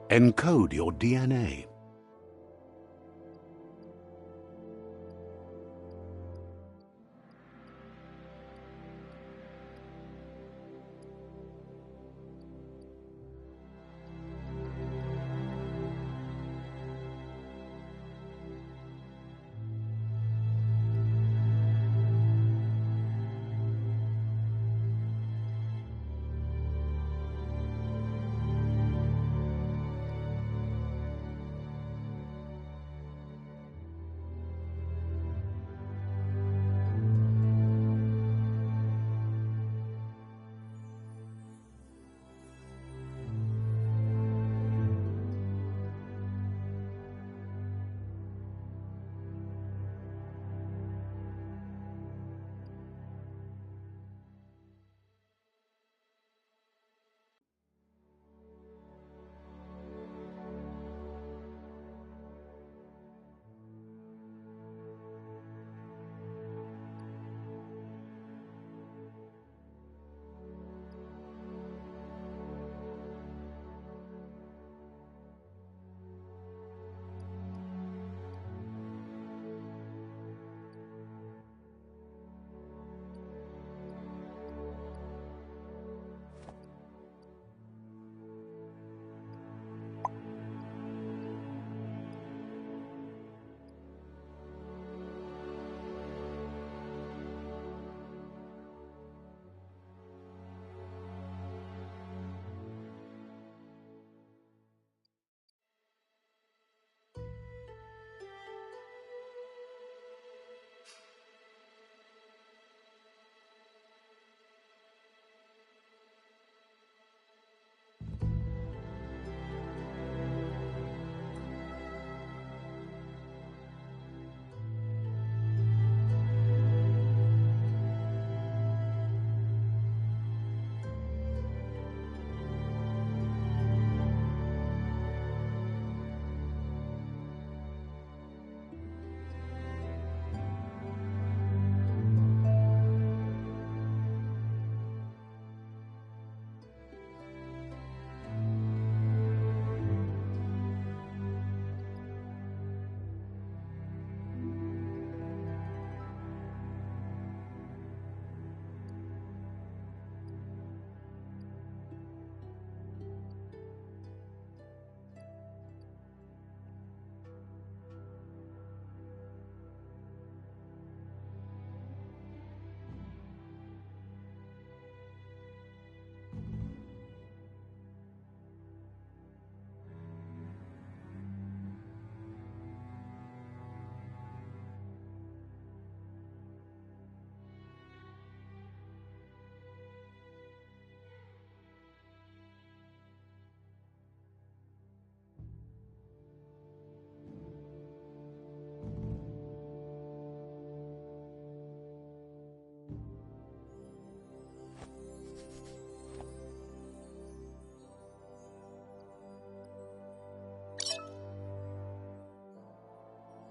Encode your DNA.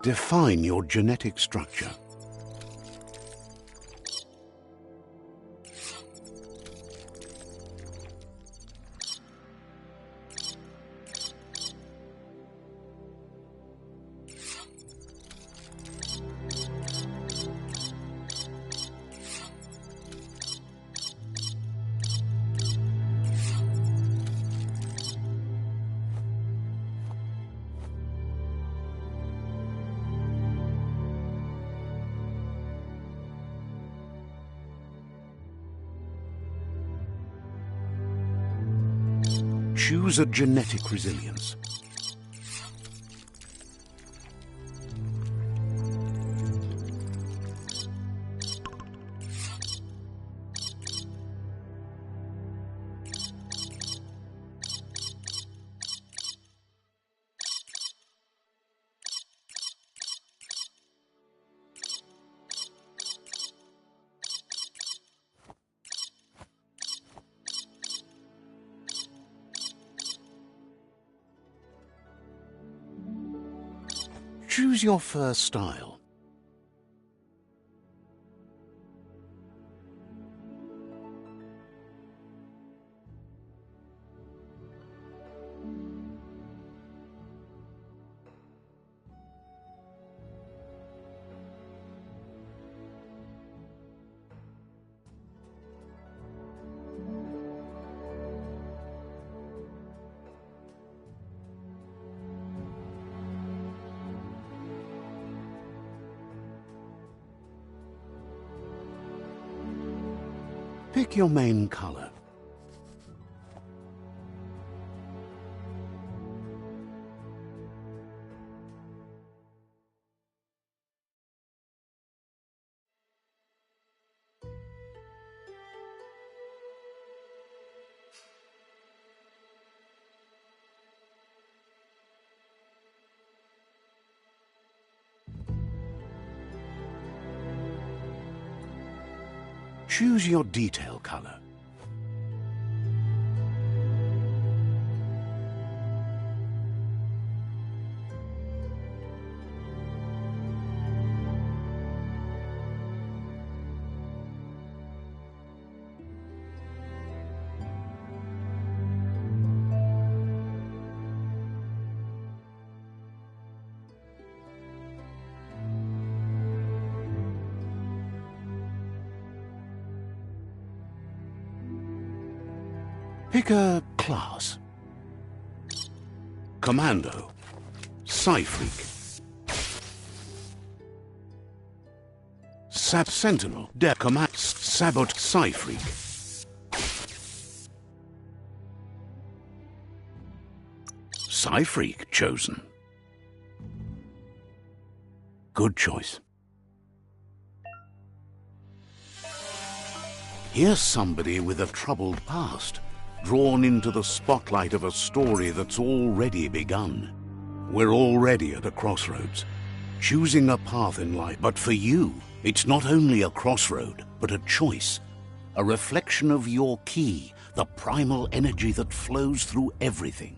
Define your genetic structure. Choose a genetic resilience. Choose your fur style. Pick your main color. Choose your detail color. Pick a class. Commando. Psy-Freak. Sentinel. Command. Sabot. Psy-Freak. Psy-Freak chosen. Good choice. Here's somebody with a troubled past, drawn into the spotlight of a story that's already begun. We're already at a crossroads, choosing a path in life. But for you, it's not only a crossroad, but a choice, a reflection of your key, the primal energy that flows through everything.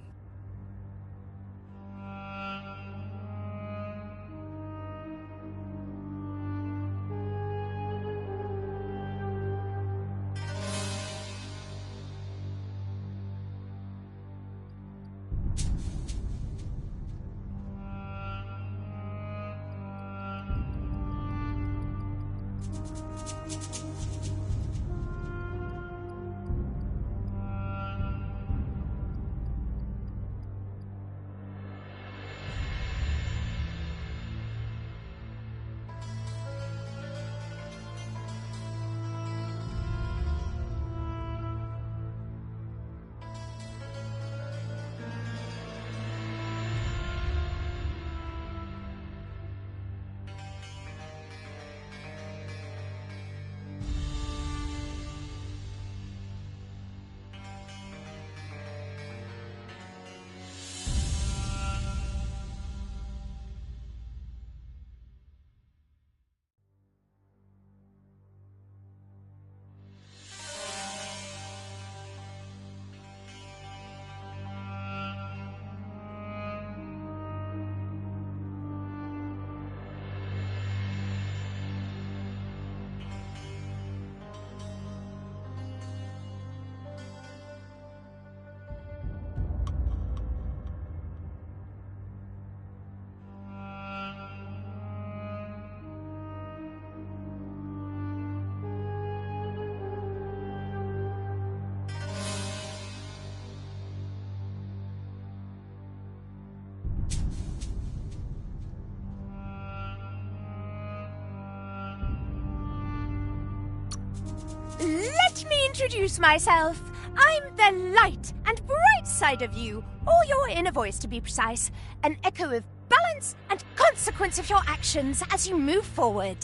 Let me introduce myself. I'm the light and bright side of you, or your inner voice to be precise, an echo of balance and consequence of your actions as you move forward.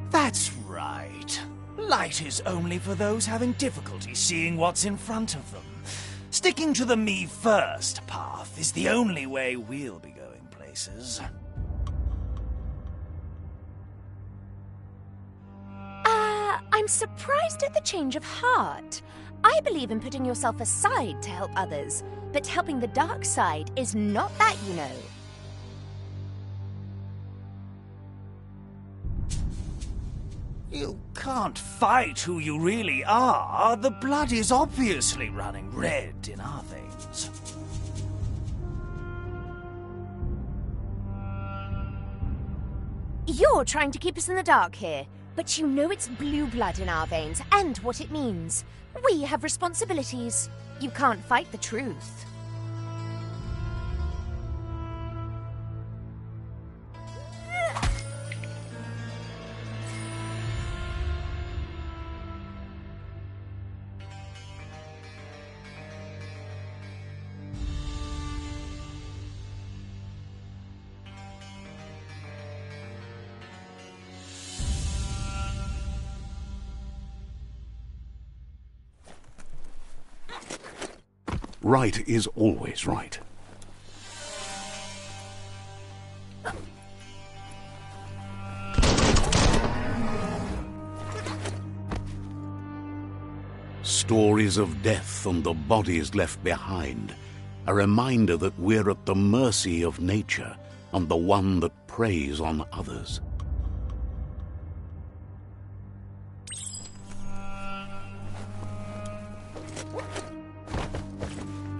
That's right. Light is only for those having difficulty seeing what's in front of them. Sticking to the me first path is the only way we'll be going places. I'm surprised at the change of heart. I believe in putting yourself aside to help others, but helping the dark side is not that, you know. You can't fight who you really are. The blood is obviously running red in our veins. You're trying to keep us in the dark here, but you know it's blue blood in our veins and what it means. We have responsibilities. You can't fight the truth. Right is always right. Stories of death and the bodies left behind, a reminder that we're at the mercy of nature and the one that preys on others.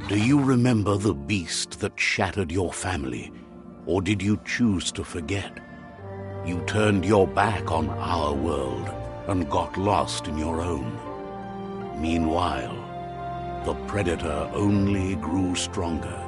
Do you remember the beast that shattered your family, or did you choose to forget? You turned your back on our world and got lost in your own. Meanwhile, the predator only grew stronger.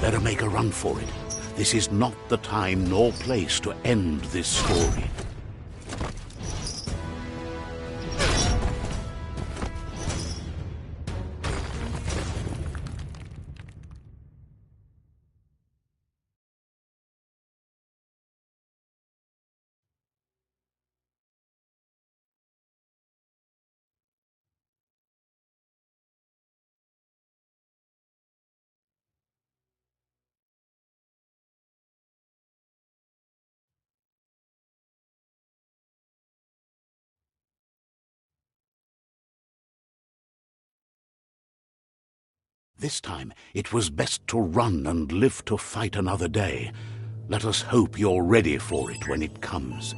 Better make a run for it. This is not the time nor place to end this story. This time, it was best to run and live to fight another day. Let us hope you're ready for it when it comes.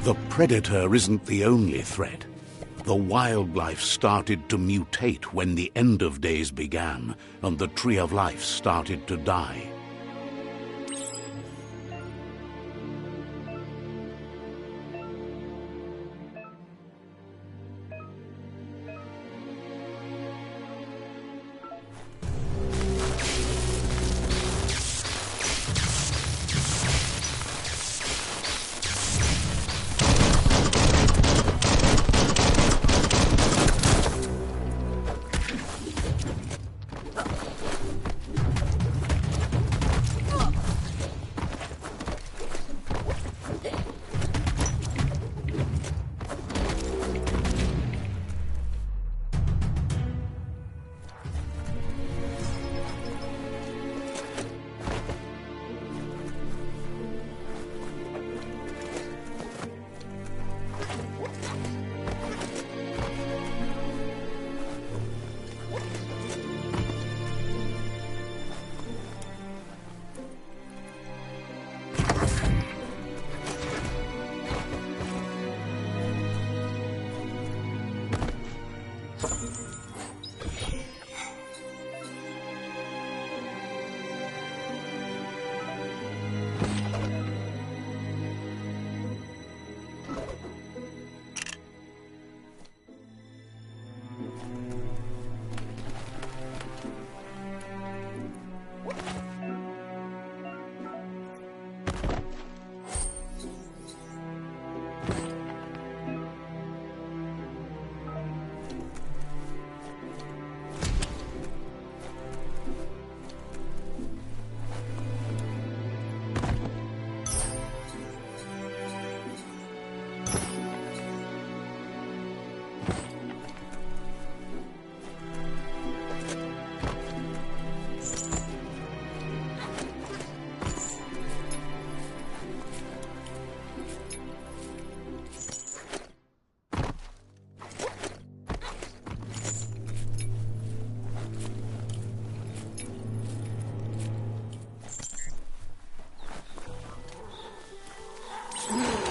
The predator isn't the only threat. The wildlife started to mutate when the end of days began, and the tree of life started to die.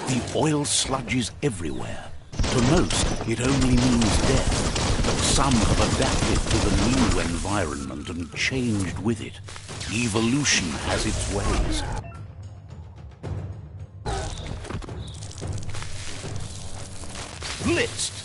The oil sludges everywhere. To most, it only means death, but some have adapted to the new environment and changed with it. Evolution has its ways. Blitzed!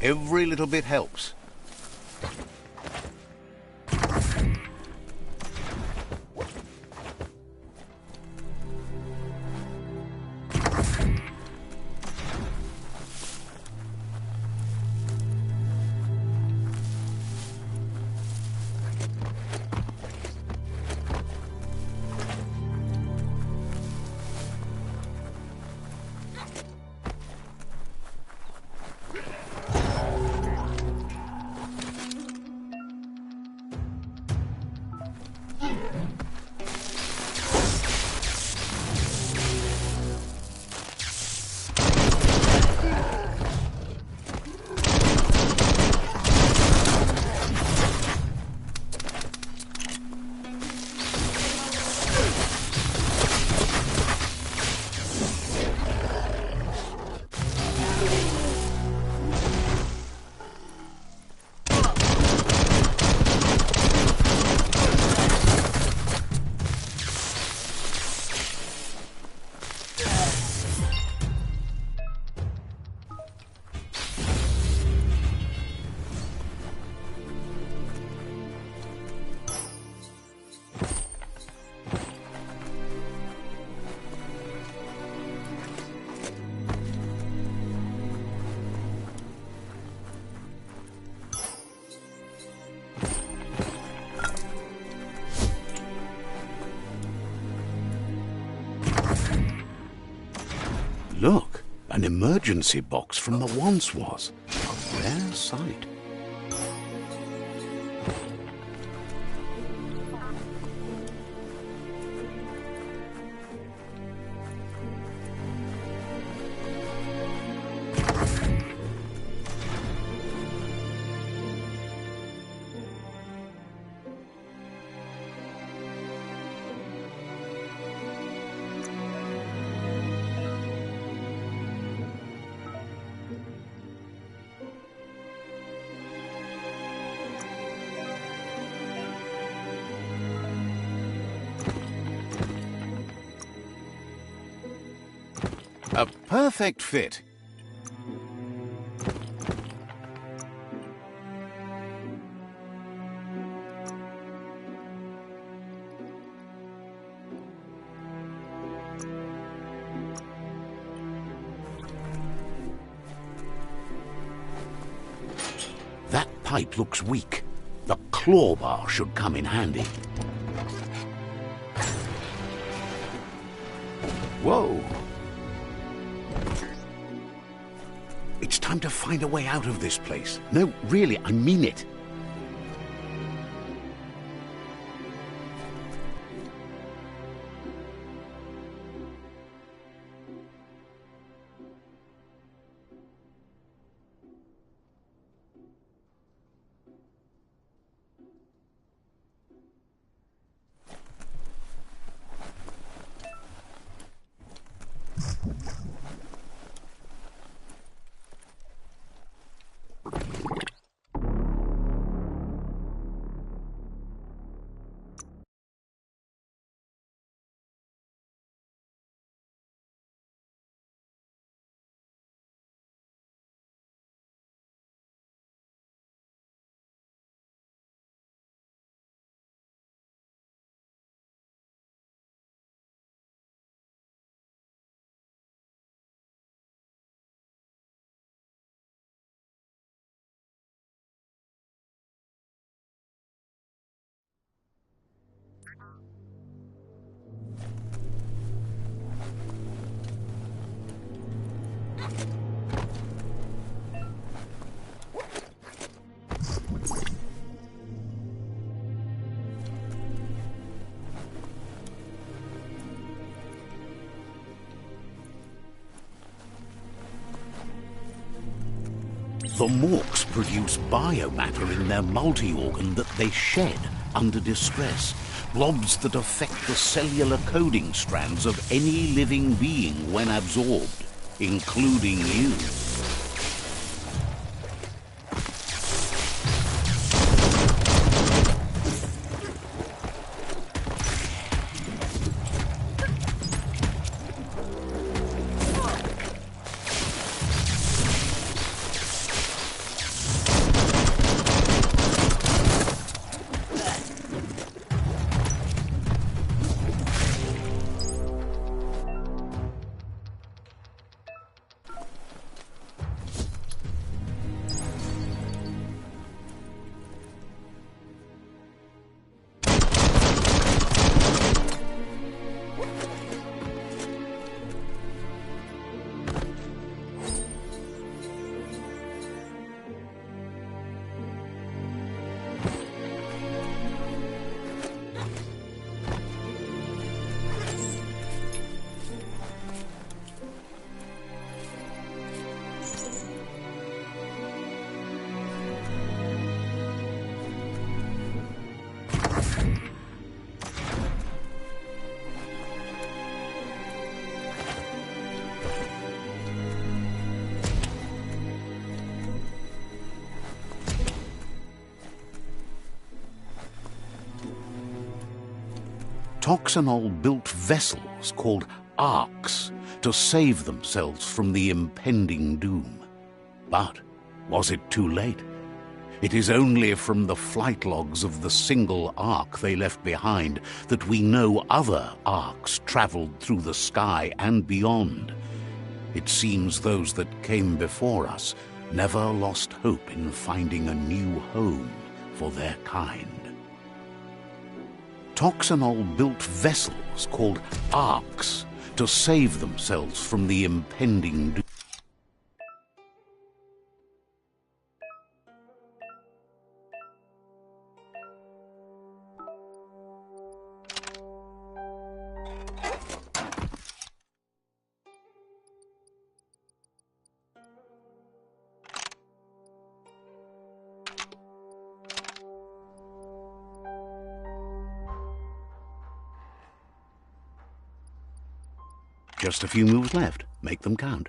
Every little bit helps. Look, an emergency box from the once was. A rare sight. A perfect fit. That pipe looks weak. The claw bar should come in handy. Whoa! It's time to find a way out of this place. No, really, I mean it. The Morks produce biomatter in their multi-organ that they shed under distress. Blobs that affect the cellular coding strands of any living being when absorbed, including you. Toxanol built vessels called arks to save themselves from the impending doom. But was it too late? It is only from the flight logs of the single ark they left behind that we know other arks traveled through the sky and beyond. It seems those that came before us never lost hope in finding a new home for their kind. Toxanol built vessels called arks to save themselves from the impending doom. Just a few moves left. Make them count.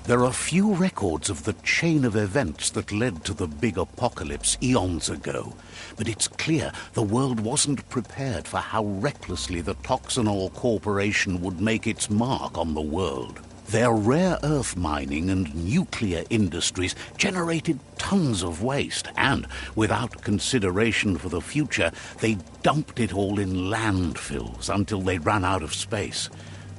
There are few records of the chain of events that led to the big apocalypse eons ago, but it's clear the world wasn't prepared for how recklessly the Toxanol Corporation would make its mark on the world. Their rare earth mining and nuclear industries generated tons of waste, and, without consideration for the future, they dumped it all in landfills until they ran out of space.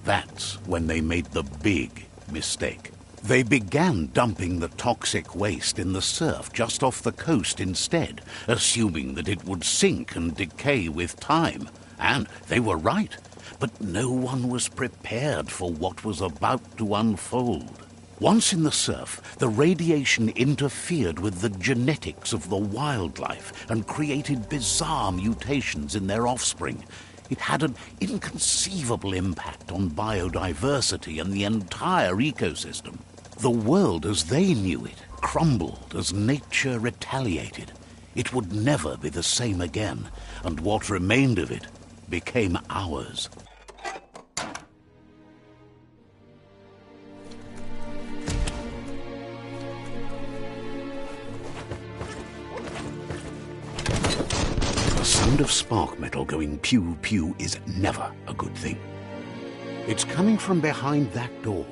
That's when they made the big mistake. They began dumping the toxic waste in the surf just off the coast instead, assuming that it would sink and decay with time. And they were right, but no one was prepared for what was about to unfold. Once in the surf, the radiation interfered with the genetics of the wildlife and created bizarre mutations in their offspring. It had an inconceivable impact on biodiversity and the entire ecosystem. The world as they knew it crumbled as nature retaliated. It would never be the same again, and what remained of it became ours. The sound of spark metal going pew-pew is never a good thing. It's coming from behind that door.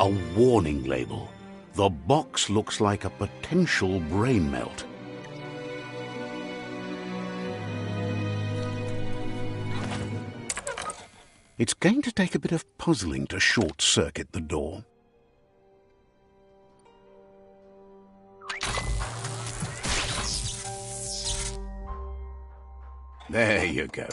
A warning label. The box looks like a potential brain melt. It's going to take a bit of puzzling to short-circuit the door. There you go.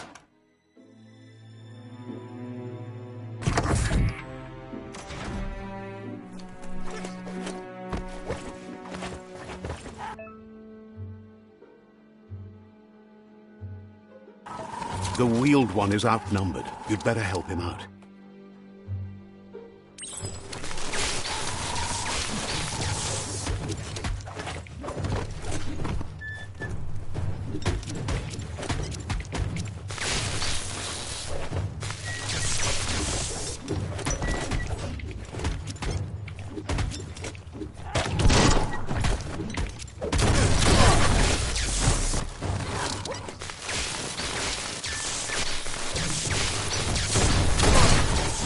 The wheeled one is outnumbered. You'd better help him out.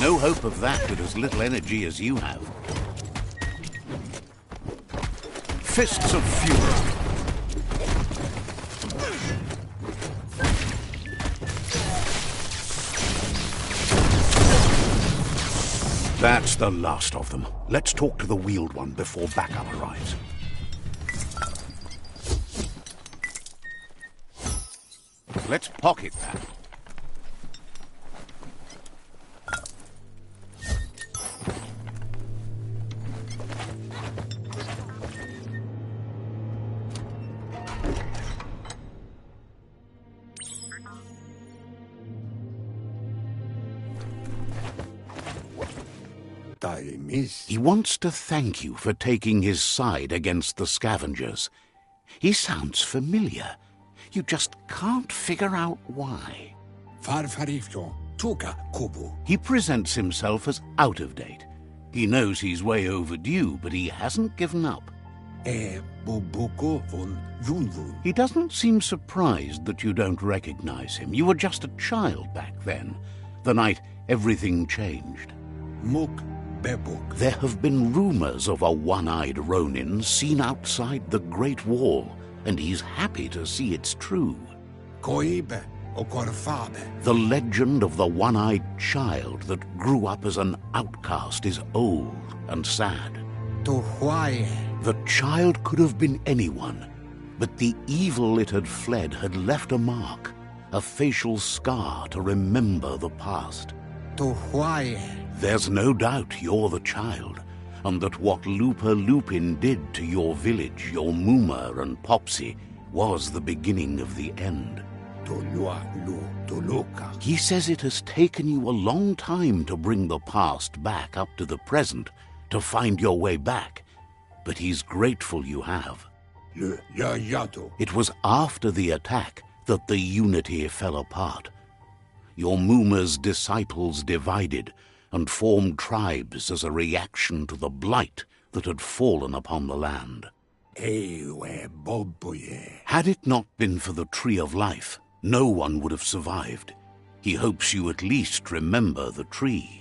No hope of that with as little energy as you have. Fists of fury. That's the last of them. Let's talk to the wheeled one before backup arrives. Let's pocket that. He wants to thank you for taking his side against the scavengers. He sounds familiar. You just can't figure out why. He presents himself as out of date. He knows he's way overdue, but he hasn't given up. He doesn't seem surprised that you don't recognize him. You were just a child back then, the night everything changed. There have been rumors of a one-eyed Ronin seen outside the Great Wall, and he's happy to see it's true. The legend of the one-eyed child that grew up as an outcast is old and sad. The child could have been anyone, but the evil it had fled had left a mark, a facial scar to remember the past. There's no doubt you're the child, and that what Lupa Lupin did to your village, your Muma and Popsy, was the beginning of the end. He says it has taken you a long time to bring the past back up to the present, to find your way back, but he's grateful you have. It was after the attack that the unity fell apart. Your Muma's disciples divided, and formed tribes as a reaction to the blight that had fallen upon the land. Had it not been for the Tree of Life, no one would have survived. He hopes you at least remember the tree.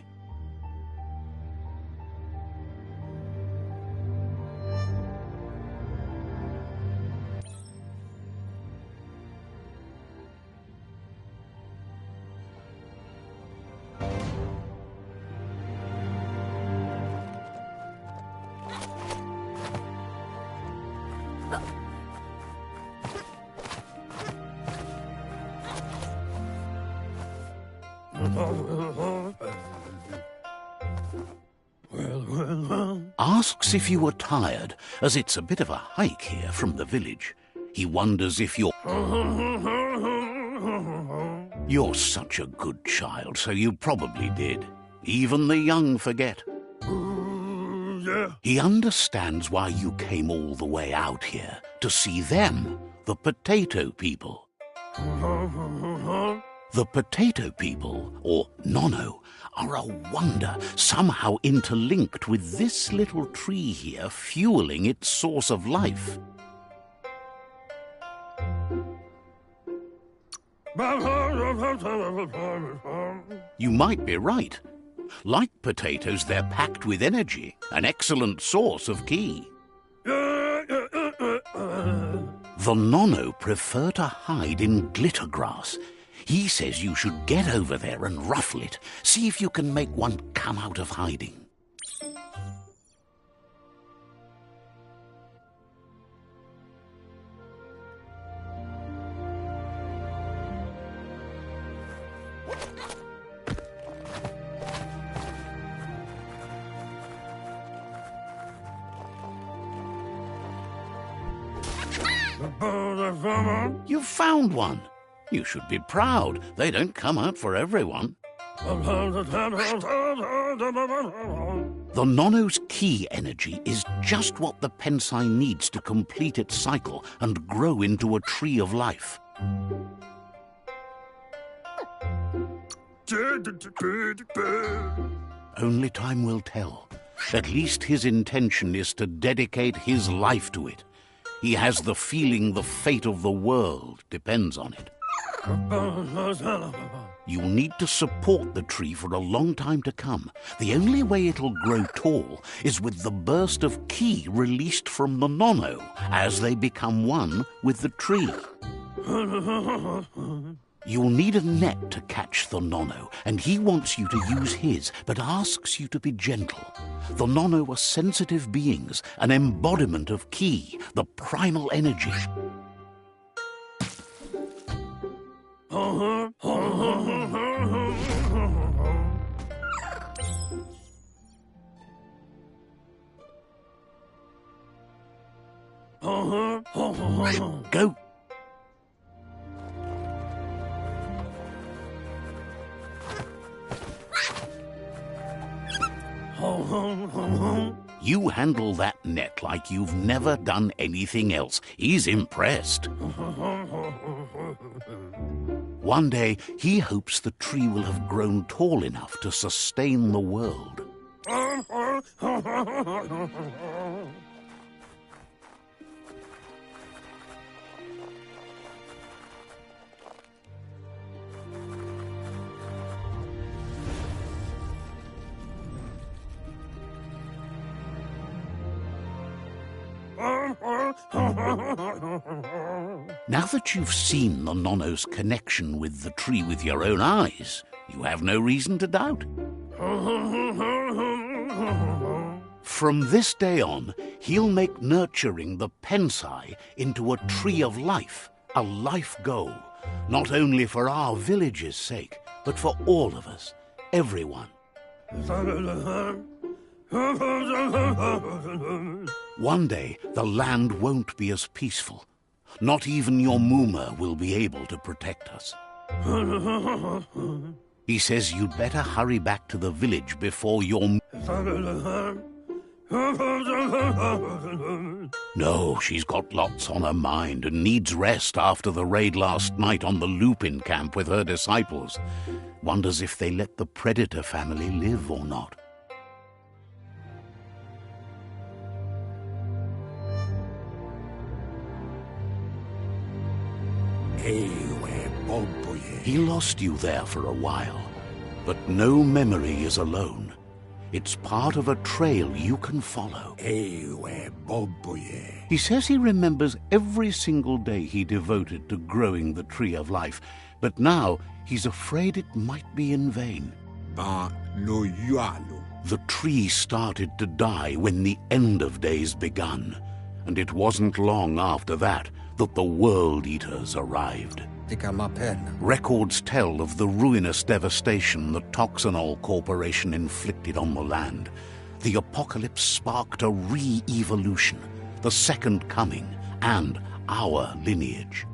Asks if you are tired, as it's a bit of a hike here from the village. He wonders if you're... You're such a good child, so you probably did. Even the young forget. He understands why you came all the way out here, to see them, the potato people. The potato people, or Nono, are a wonder, somehow interlinked with this little tree here, fueling its source of life. You might be right. Like potatoes, they're packed with energy, an excellent source of ki. The Nono prefer to hide in glitter grass. He says you should get over there and ruffle it. See if you can make one come out of hiding. You've found one. You should be proud. They don't come out for everyone. The Nono's ki energy is just what the Pensai needs to complete its cycle and grow into a tree of life. Only time will tell. At least his intention is to dedicate his life to it. He has the feeling the fate of the world depends on it. You'll need to support the tree for a long time to come. The only way it'll grow tall is with the burst of ki released from the Nono as they become one with the tree. You'll need a net to catch the Nono, and he wants you to use his, but asks you to be gentle. The Nono are sensitive beings, an embodiment of ki, the primal energy. Go. You handle that net like you've never done anything else. He's impressed. One day, he hopes the tree will have grown tall enough to sustain the world. Now that you've seen the Nono's connection with the tree with your own eyes, you have no reason to doubt. From this day on, he'll make nurturing the Pensai into a tree of life, a life goal, not only for our village's sake, but for all of us, everyone. One day, the land won't be as peaceful. Not even your Muma will be able to protect us. He says you'd better hurry back to the village before your... No, she's got lots on her mind and needs rest after the raid last night on the Lupin camp with her disciples. Wonders if they let the Predator family live or not. He lost you there for a while, but no memory is alone. It's part of a trail you can follow. He says he remembers every single day he devoted to growing the Tree of Life, but now he's afraid it might be in vain. The tree started to die when the end of days begun, and it wasn't long after that that the World Eaters arrived. Records tell of the ruinous devastation the Toxanol Corporation inflicted on the land. The apocalypse sparked a re-evolution, the Second Coming, and our lineage.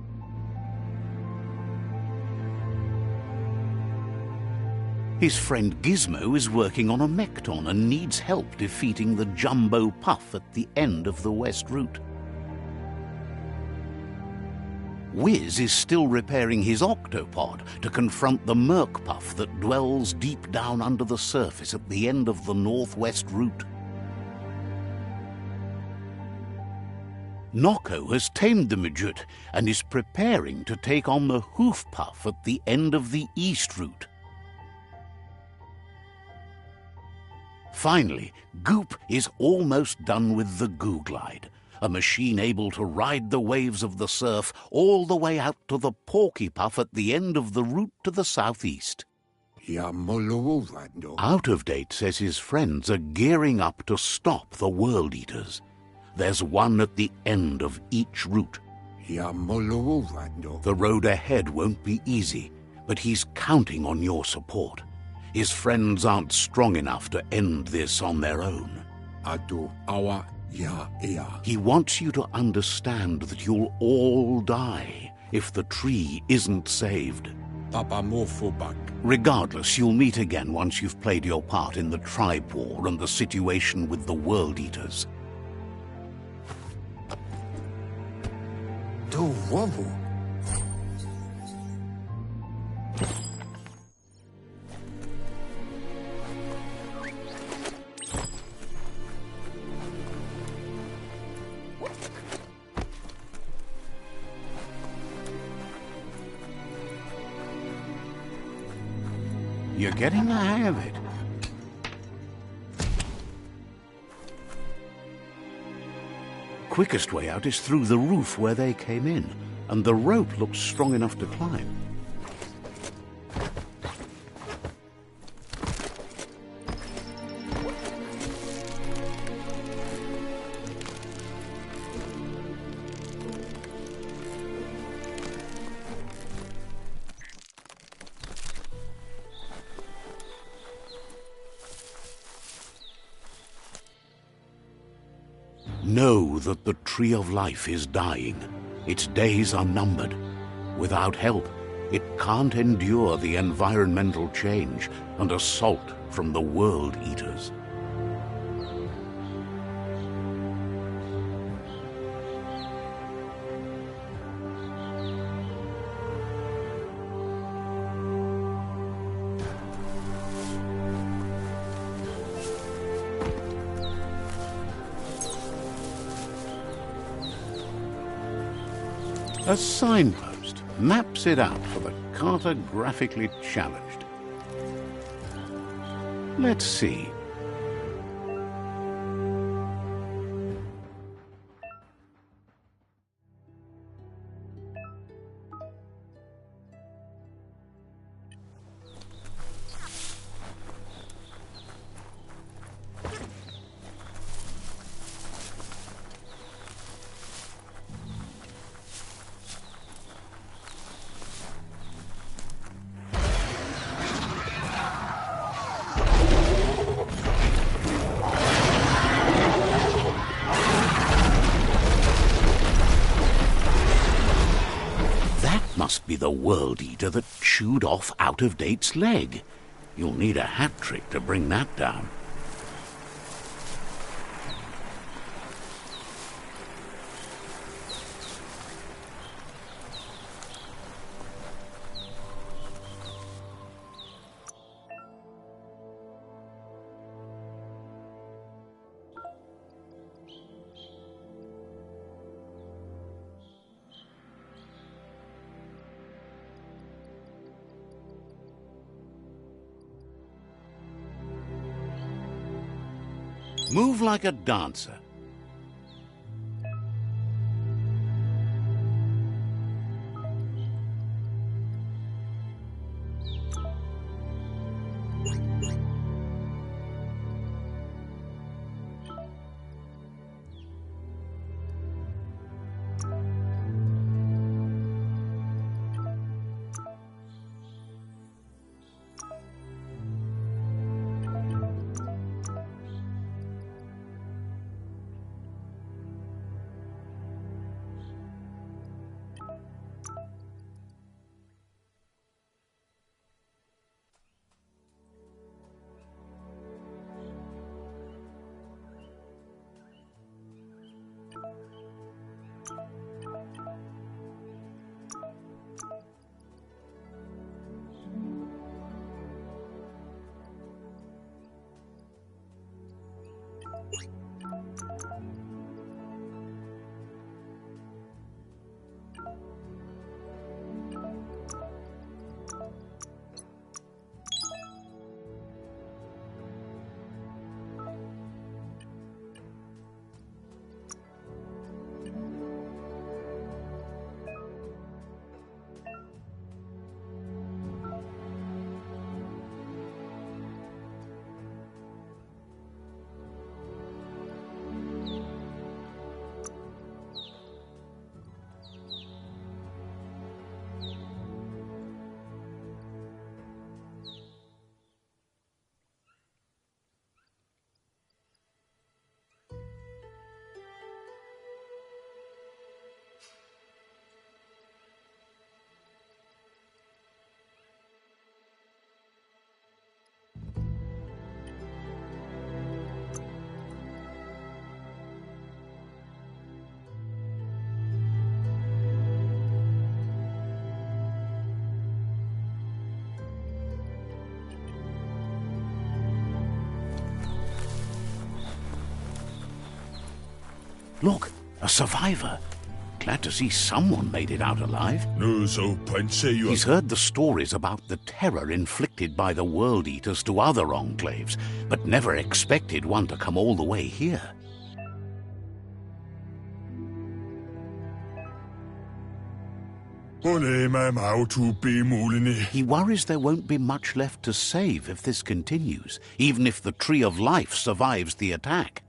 His friend Gizmo is working on a Mekton and needs help defeating the Jumbo Puff at the end of the West Route. Wiz is still repairing his octopod to confront the Merc Puff that dwells deep down under the surface at the end of the Northwest Route. Nocco has tamed the Midget and is preparing to take on the Hoof Puff at the end of the East Route. Finally, Goop is almost done with the Goo Glide, a machine able to ride the waves of the surf all the way out to the Porky Puff at the end of the route to the southeast. Out of Date says his friends are gearing up to stop the World Eaters. There's one at the end of each route. The road ahead won't be easy, but he's counting on your support. His friends aren't strong enough to end this on their own. He wants you to understand that you'll all die if the tree isn't saved. Regardless, you'll meet again once you've played your part in the tribe war and the situation with the World Eaters. You're getting the hang of it. Quickest way out is through the roof where they came in, and the rope looks strong enough to climb. Know that the Tree of Life is dying. Its days are numbered. Without help, it can't endure the environmental change and assault from the World Eaters. A signpost maps it out for the cartographically challenged. Let's see. Must be the World Eater that chewed off Out of Date's leg. You'll need a hat trick to bring that down. Move like a dancer. Look, a survivor. Glad to see someone made it out alive. He's heard the stories about the terror inflicted by the World Eaters to other enclaves, but never expected one to come all the way here. He worries there won't be much left to save if this continues, even if the Tree of Life survives the attack.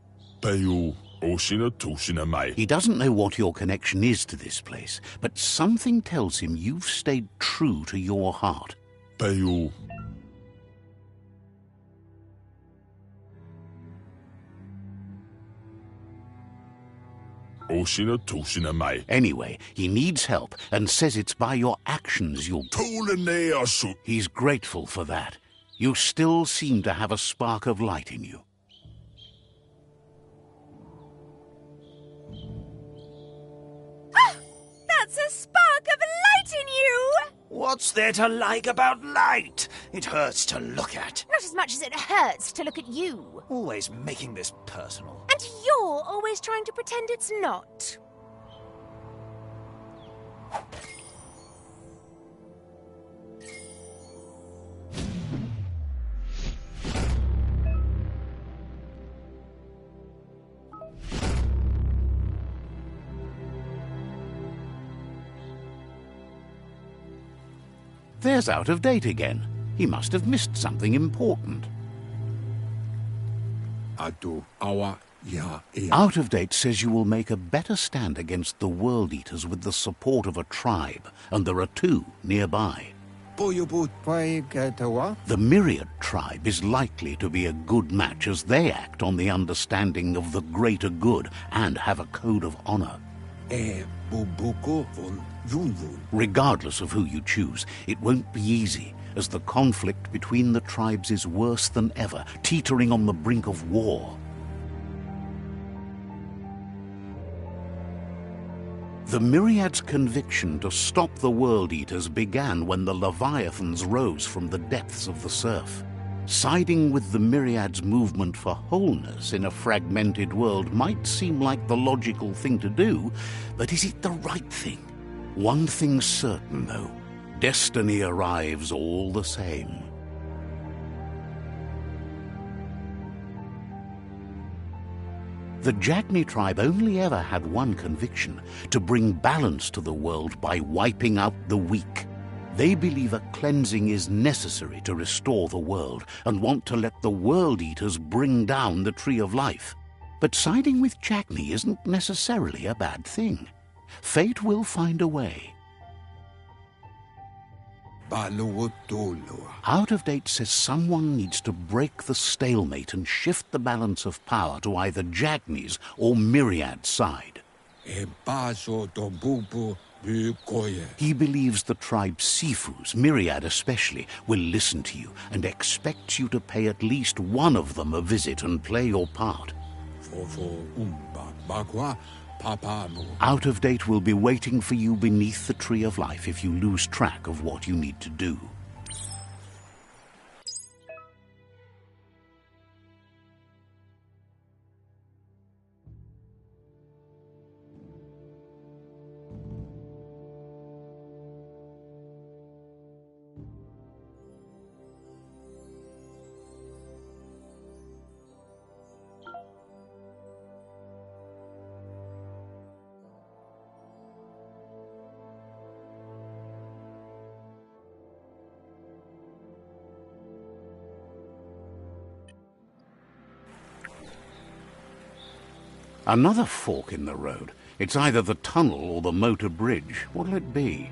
He doesn't know what your connection is to this place, but something tells him you've stayed true to your heart. Anyway, he needs help and says it's by your actions you'll... He's grateful for that. You still seem to have a spark of light in you. That's a spark of light in you! What's there to like about light? It hurts to look at. Not as much as it hurts to look at you. Always making this personal. And you're always trying to pretend it's not. There's Out of Date again. He must have missed something important. Out of Date says you will make a better stand against the World Eaters with the support of a tribe, and there are two nearby. The Myriad tribe is likely to be a good match as they act on the understanding of the greater good and have a code of honor. Regardless of who you choose, it won't be easy, as the conflict between the tribes is worse than ever, teetering on the brink of war. The Myriad's conviction to stop the World Eaters began when the Leviathans rose from the depths of the surf. Siding with the Myriad's movement for wholeness in a fragmented world might seem like the logical thing to do, but is it the right thing? One thing's certain, though. Destiny arrives all the same. The Jagni tribe only ever had one conviction: to bring balance to the world by wiping out the weak. They believe a cleansing is necessary to restore the world and want to let the World Eaters bring down the Tree of Life. But siding with Jagni isn't necessarily a bad thing. Fate will find a way. Out of Date says someone needs to break the stalemate and shift the balance of power to either Jagni's or Myriad's side. He believes the tribe's Sifus, Myriad especially, will listen to you and expects you to pay at least one of them a visit and play your part. Out of Date will be waiting for you beneath the Tree of Life if you lose track of what you need to do. Another fork in the road. It's either the tunnel or the motor bridge. What'll it be?